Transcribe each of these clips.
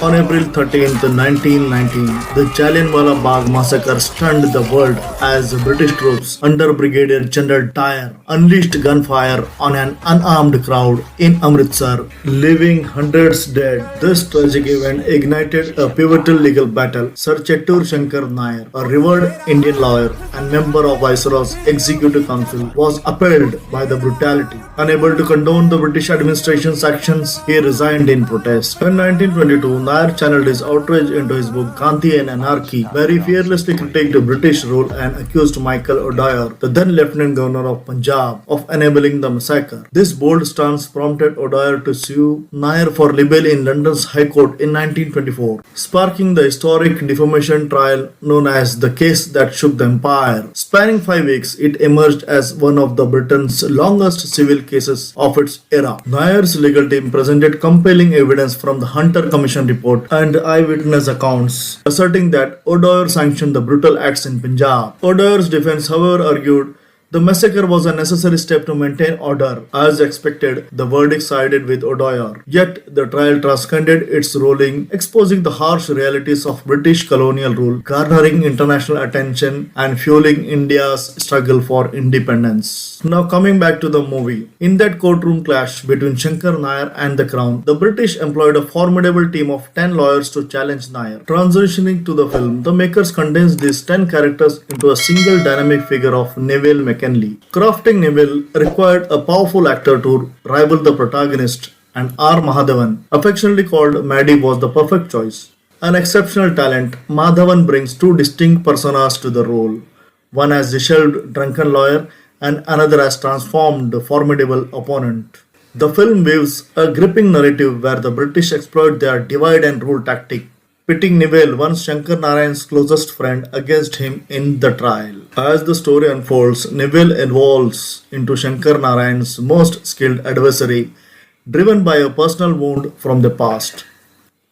On April 13th, 1919, the Jallianwala Bagh massacre stunned the world as British troops under Brigadier General Dyer unleashed gunfire on an unarmed crowd in Amritsar, leaving hundreds dead. This tragic event ignited a pivotal legal battle. Sir Chettur Shankar Nair, a revered Indian lawyer and member of Viceroy's Executive Council, was appalled by the brutality. Unable to condone the British administration's actions, he resigned in protest. In 1922, Nair channeled his outrage into his book Gandhi and Anarchy, where he fearlessly critiqued British rule and accused Michael O'Dwyer, the then Lieutenant Governor of Punjab, of enabling the massacre. This bold stance prompted O'Dwyer to sue Nair for libel in London's High Court in 1924, sparking the historic defamation trial known as the case that shook the empire. Spanning 5 weeks, it emerged as one of the Britain's longest civil cases of its era. Nair's legal team presented compelling evidence from the Hunter Commission report and eyewitness accounts, asserting that O'Dwyer sanctioned the brutal acts in Punjab. O'Dwyer's defense, however, argued the massacre was a necessary step to maintain order. As expected, the verdict sided with O'Dwyer. Yet, the trial transcended its ruling, exposing the harsh realities of British colonial rule, garnering international attention and fueling India's struggle for independence. Now coming back to the movie. In that courtroom clash between Shankar Nair and the Crown, the British employed a formidable team of 10 lawyers to challenge Nair. Transitioning to the film, the makers condensed these 10 characters into a single dynamic figure of Neville McKinley. Crafting Neville required a powerful actor to rival the protagonist, and R. Mahadevan, affectionately called Maddie, was the perfect choice. An exceptional talent, Madhavan brings two distinct personas to the role, one as disheveled drunken lawyer and another as transformed formidable opponent. The film weaves a gripping narrative where the British exploit their divide and rule tactic, pitting Neville, once Shankar Narayan's closest friend, against him in the trial. As the story unfolds, Neville evolves into Shankar Narayan's most skilled adversary, driven by a personal wound from the past.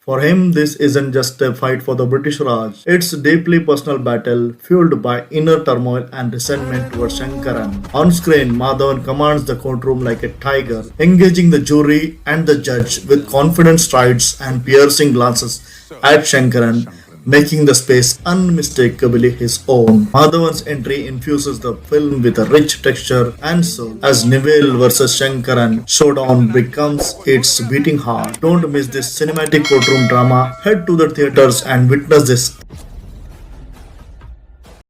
For him, this isn't just a fight for the British Raj. It's a deeply personal battle fueled by inner turmoil and resentment towards Shankaran. On screen, Madhavan commands the courtroom like a tiger, engaging the jury and the judge with confident strides and piercing glances at Shankaran, making the space unmistakably his own. Madhavan's entry infuses the film with a rich texture and soul as Neville vs. Shankaran showdown becomes its beating heart. Don't miss this cinematic courtroom drama. Head to the theaters and witness this